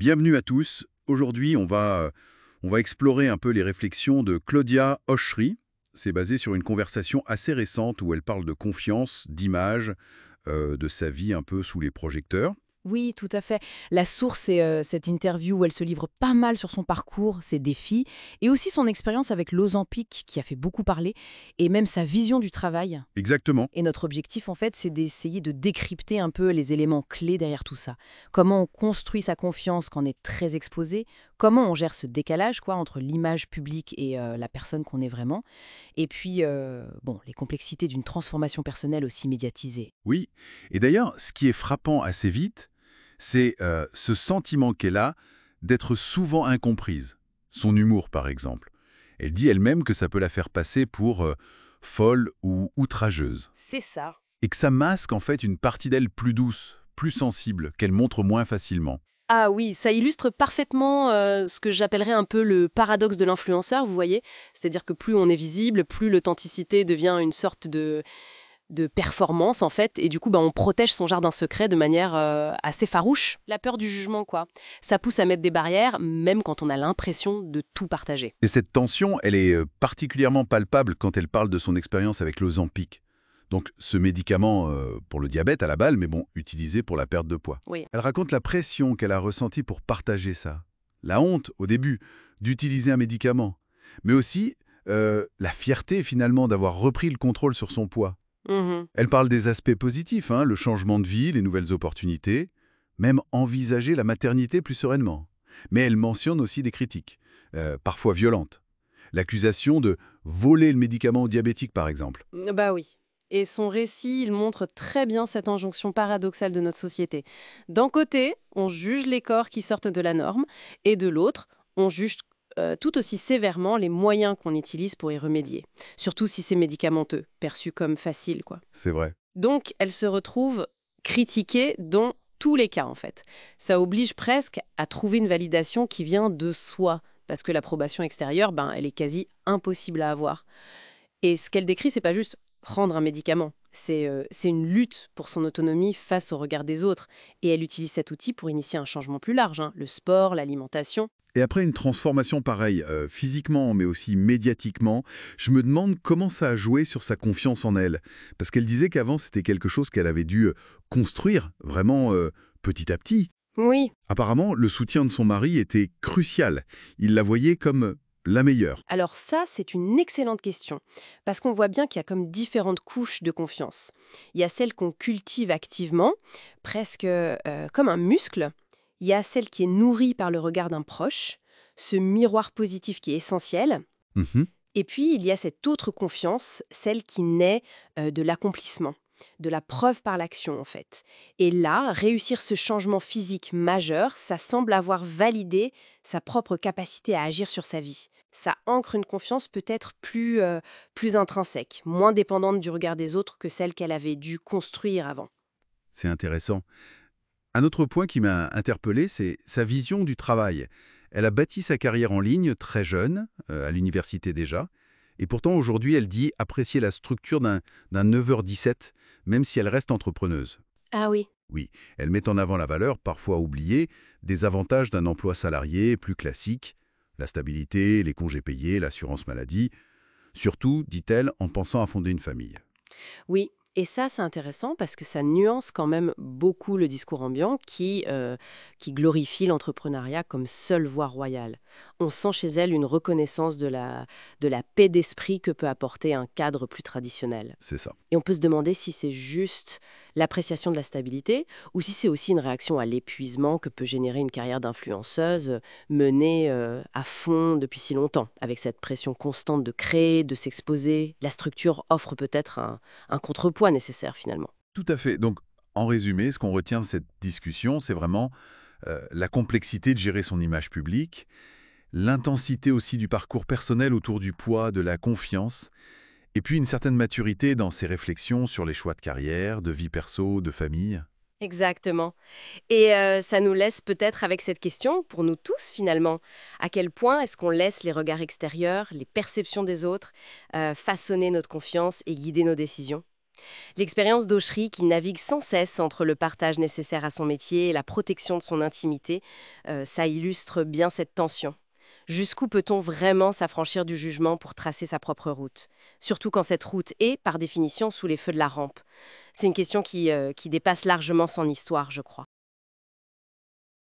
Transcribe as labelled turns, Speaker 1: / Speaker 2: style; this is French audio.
Speaker 1: Bienvenue à tous. Aujourd'hui, on va explorer un peu les réflexions de Claudia Oshry. C'est basé sur une conversation assez récente où elle parle de confiance, d'image, de sa vie un peu sous les projecteurs.
Speaker 2: Oui, tout à fait. La source, c'est cette interview où elle se livre pas mal sur son parcours, ses défis, et aussi son expérience avec l'Ozempic, qui a fait beaucoup parler, et même sa vision du travail.
Speaker 1: Exactement.
Speaker 2: Et notre objectif, en fait, c'est d'essayer de décrypter un peu les éléments clés derrière tout ça. Comment on construit sa confiance quand on est très exposé, comment on gère ce décalage quoi, entre l'image publique et la personne qu'on est vraiment, et puis, bon, les complexités d'une transformation personnelle aussi médiatisée.
Speaker 1: Oui. Et d'ailleurs, ce qui est frappant assez vite, c'est ce sentiment qu'elle a d'être souvent incomprise. Son humour, par exemple. Elle dit elle-même que ça peut la faire passer pour folle ou outrageuse.
Speaker 2: C'est ça.
Speaker 1: Et que ça masque en fait une partie d'elle plus douce, plus sensible, qu'elle montre moins facilement.
Speaker 2: Ah oui, ça illustre parfaitement ce que j'appellerais un peu le paradoxe de l'influenceur, vous voyez. C'est-à-dire que plus on est visible, plus l'authenticité devient une sorte de performance, en fait. Et du coup, on protège son jardin secret de manière assez farouche. La peur du jugement, quoi. Ça pousse à mettre des barrières, même quand on a l'impression de tout partager.
Speaker 1: Et cette tension, elle est particulièrement palpable quand elle parle de son expérience avec l'Ozempic. Donc ce médicament pour le diabète à la balle, mais bon, utilisé pour la perte de poids.
Speaker 2: Oui.
Speaker 1: Elle raconte la pression qu'elle a ressentie pour partager ça. La honte, au début, d'utiliser un médicament. Mais aussi la fierté, finalement, d'avoir repris le contrôle sur son poids.
Speaker 2: Mhm.
Speaker 1: Elle parle des aspects positifs, hein, le changement de vie, les nouvelles opportunités, même envisager la maternité plus sereinement. Mais elle mentionne aussi des critiques, parfois violentes. L'accusation de voler le médicament aux diabétiques, par exemple.
Speaker 2: Bah oui. Et son récit, il montre très bien cette injonction paradoxale de notre société. D'un côté, on juge les corps qui sortent de la norme, et de l'autre, on juge tout aussi sévèrement les moyens qu'on utilise pour y remédier. Surtout si c'est médicamenteux, perçu comme facile, quoi.
Speaker 1: C'est vrai.
Speaker 2: Donc, elle se retrouve critiquée dans tous les cas, en fait. Ça oblige presque à trouver une validation qui vient de soi, parce que l'approbation extérieure, elle est quasi impossible à avoir. Et ce qu'elle décrit, c'est pas juste prendre un médicament. C'est une lutte pour son autonomie face au regard des autres. Et elle utilise cet outil pour initier un changement plus large, hein, le sport, l'alimentation.
Speaker 1: Et après une transformation pareille, physiquement mais aussi médiatiquement, je me demande comment ça a joué sur sa confiance en elle. Parce qu'elle disait qu'avant c'était quelque chose qu'elle avait dû construire vraiment petit à petit.
Speaker 2: Oui.
Speaker 1: Apparemment, le soutien de son mari était crucial. Il la voyait comme la meilleure.
Speaker 2: Alors ça, c'est une excellente question. Parce qu'on voit bien qu'il y a comme différentes couches de confiance. Il y a celle qu'on cultive activement, presque comme un muscle. Il y a celle qui est nourrie par le regard d'un proche, ce miroir positif qui est essentiel.
Speaker 1: Mhm.
Speaker 2: Et puis, il y a cette autre confiance, celle qui naît de l'accomplissement, de la preuve par l'action, en fait. Et là, réussir ce changement physique majeur, ça semble avoir validé sa propre capacité à agir sur sa vie. Ça ancre une confiance peut-être plus intrinsèque, moins dépendante du regard des autres que celle qu'elle avait dû construire avant.
Speaker 1: C'est intéressant. Un autre point qui m'a interpellé, c'est sa vision du travail. Elle a bâti sa carrière en ligne très jeune, à l'université déjà, et pourtant aujourd'hui elle dit apprécier la structure d'un 9h-17, même si elle reste entrepreneuse.
Speaker 2: Ah oui.
Speaker 1: Oui, elle met en avant la valeur, parfois oubliée, des avantages d'un emploi salarié plus classique, la stabilité, les congés payés, l'assurance maladie, surtout, dit-elle, en pensant à fonder une famille.
Speaker 2: Oui, et ça, c'est intéressant parce que ça nuance quand même beaucoup le discours ambiant qui glorifie l'entrepreneuriat comme seule voie royale. On sent chez elle une reconnaissance de la paix d'esprit que peut apporter un cadre plus traditionnel.
Speaker 1: C'est ça.
Speaker 2: Et on peut se demander si c'est juste l'appréciation de la stabilité ou si c'est aussi une réaction à l'épuisement que peut générer une carrière d'influenceuse menée à fond depuis si longtemps, avec cette pression constante de créer, de s'exposer. La structure offre peut-être un contrepoids nécessaire finalement.
Speaker 1: Tout à fait. Donc, en résumé, ce qu'on retient de cette discussion, c'est vraiment la complexité de gérer son image publique, l'intensité aussi du parcours personnel autour du poids, de la confiance, et puis une certaine maturité dans ses réflexions sur les choix de carrière, de vie perso, de famille.
Speaker 2: Exactement. Et ça nous laisse peut-être avec cette question, pour nous tous finalement, à quel point est-ce qu'on laisse les regards extérieurs, les perceptions des autres, façonner notre confiance et guider nos décisions. L'expérience d'Auchery, qui navigue sans cesse entre le partage nécessaire à son métier et la protection de son intimité, ça illustre bien cette tension. Jusqu'où peut-on vraiment s'affranchir du jugement pour tracer sa propre route? Surtout quand cette route est, par définition, sous les feux de la rampe. C'est une question qui dépasse largement son histoire, je crois.